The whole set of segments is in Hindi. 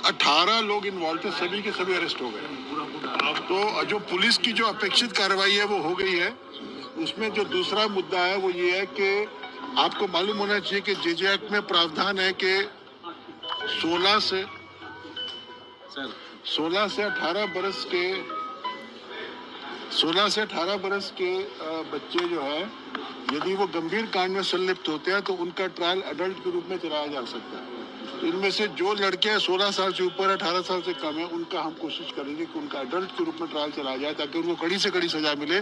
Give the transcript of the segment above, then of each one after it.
18 लोग इन्वॉल्व थे, सभी के सभी अरेस्ट हो गए। तो जो पुलिस की जो अपेक्षित कार्रवाई है वो हो गई है। उसमें जो दूसरा मुद्दा है वो ये है कि आपको मालूम होना चाहिए कि जेजे एक्ट में प्रावधान है कि 16 से 18 बरस के बच्चे जो है, यदि वो गंभीर कांड में संलिप्त होते हैं तो उनका ट्रायल अडल्ट के रूप में चलाया जा सकता है। तो इनमें से जो लड़के 16 साल से ऊपर 18 साल से कम है, उनका हम कोशिश करेंगे कि उनका अडल्ट के रूप में ट्रायल चलाया जाए, ताकि उनको कड़ी से कड़ी सजा मिले,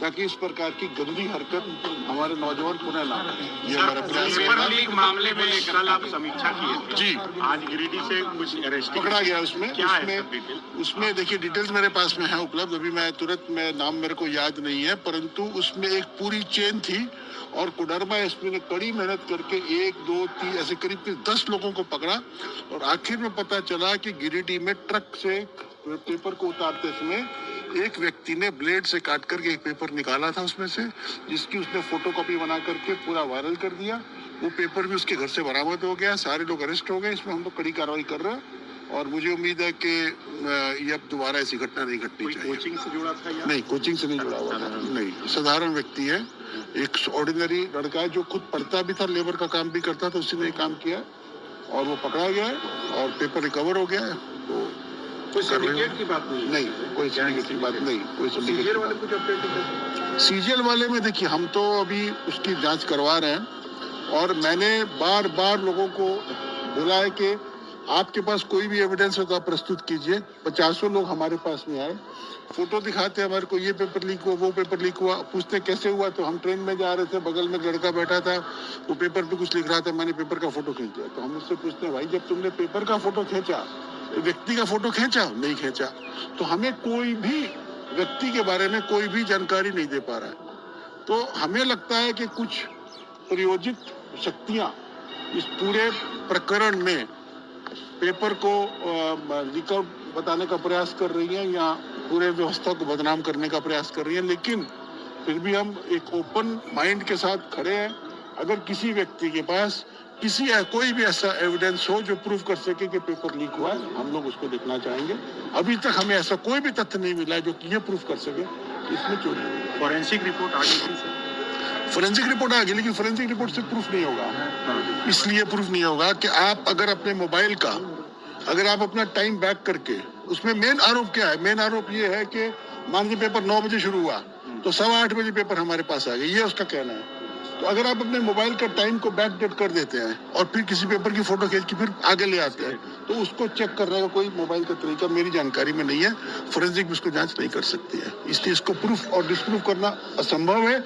ताकि इस प्रकार की गंदी हरकत हमारे नौजवान पुनः ना करें। ये हमारा प्रयास है। मामले में कल आप समीक्षा किए थे जी, आज गिरिडीह से कुछ अरेस्ट पकड़ा गया उसमें। क्या है डिटेल? उसमें देखिए डिटेल्स मेरे पास में है उपलब्ध, अभी मैं तुरंत में नाम मेरे को याद नहीं है, परंतु उसमें एक पूरी चेन थी और कोडरमा एसपी ने कड़ी मेहनत करके 1, 2, 3 ऐसे करीब 10 लोगों को पकड़ा और आखिर में पता चला कि गिरिडीह में ट्रक से पेपर को उतारते समय एक व्यक्ति ने ब्लेड से काट करके एक पेपर निकाला था उसमें से, जिसकी उसने फोटोकॉपी बना करके पूरा वायरल कर दिया। वो पेपर भी उसके घर से बरामद हो गया, सारे लोग अरेस्ट हो गए। इसमें हम लोग कड़ी कार्रवाई कर रहे हैं और मुझे उम्मीद है कि ये अब दोबारा ऐसी घटना नहीं घटनी चाहिए। कोचिंग से जुड़ा था या? नहीं, कोचिंग से नहीं जुड़ा हुआ था, नहीं, साधारण व्यक्ति है, एक ऑर्डिनरी लड़का है जो खुद पढ़ता भी था, लेबर का काम भी करता था, उसी ने काम किया और वो पकड़ा गया है और पेपर रिकवर हो गया है। तो कोई सिंडिकेट की बात नहीं? कोई सिंडिकेट की बात नहीं, कोई सीजीएल वाले कुछ अपडेट? सीजीएल वाले में देखिए, हम तो अभी उसकी जांच करवा रहे हैं और मैंने बार बार लोगों को बोला है कि आपके पास कोई भी एविडेंस हो तो आप प्रस्तुत कीजिए। 50 लोग हमारे पास में आए, फोटो दिखाते हमारे को, ये पेपर लीक हुआ, वो पेपर लीक हुआ, पूछते कैसे हुआ, तो हम ट्रेन में जा रहे थे, बगल में लड़का बैठा था, वो पेपर पे कुछ लिख रहा था, मैंने पेपर का फोटो खींच दिया। तो हम उससे पूछते हैं, भाई जब तुमने पेपर का फोटो खींचा तो व्यक्ति का फोटो खींचा? नहीं खींचा। तो हमें कोई भी व्यक्ति के बारे में कोई भी जानकारी नहीं दे पा रहा है। तो हमें लगता है कि कुछ प्रयोजित शक्तियां इस पूरे प्रकरण में पेपर को लीकर बताने का प्रयास कर रही हैं या पूरे व्यवस्था को बदनाम करने का प्रयास कर रही हैं, लेकिन फिर भी हम एक ओपन माइंड के साथ खड़े हैं। अगर किसी व्यक्ति के पास कोई भी ऐसा एविडेंस हो जो प्रूव कर सके कि पेपर लीक हुआ है, हम लोग उसको देखना चाहेंगे। अभी तक हमें ऐसा कोई भी तथ्य नहीं मिला है जो कि ये प्रूव कर सके इसमें चोरी हुई। फॉरेंसिक रिपोर्ट आ गई थी? फॉरेंसिक रिपोर्ट आ गई, लेकिन फॉरेंसिक रिपोर्ट से प्रूफ नहीं होगा। इसलिए प्रूफ नहीं होगा कि आप अगर अपने मोबाइल का आप अपना टाइम बैक करके, उसमें मेन आरोप क्या है? मेन आरोप ये है कि मान लीजिए पेपर 9 बजे शुरू हुआ तो 8:15 बजे पेपर हमारे पास आ गया, ये उसका कहना है। तो अगर आप अपने मोबाइल का टाइम को बैक डेट कर देते हैं और फिर किसी पेपर की फोटो खींच के फिर आगे ले आते हैं, तो उसको चेक करने का कोई मोबाइल का तरीका मेरी जानकारी में नहीं है। फोरेंसिक भी उसको जांच नहीं कर सकती है, इसलिए इसको प्रूफ और डिस्प्रूफ करना असंभव है।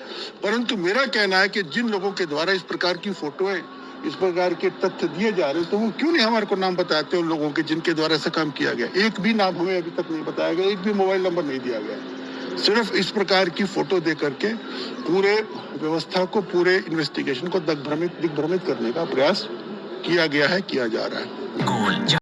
परंतु मेरा कहना है कि जिन लोगों के द्वारा इस प्रकार की फोटोएं, इस प्रकार के तथ्य दिए जा रहे हैं, तो वो क्यों नहीं हमारे को नाम बताते उन लोगों के जिनके द्वारा ऐसा काम किया गया? एक भी नाम हमें अभी तक नहीं बताया गया, एक भी मोबाइल नंबर नहीं दिया गया। सिर्फ इस प्रकार की फोटो दे करके पूरे व्यवस्था को, पूरे इन्वेस्टिगेशन को दिग्भ्रमित करने का प्रयास किया गया है, किया जा रहा है।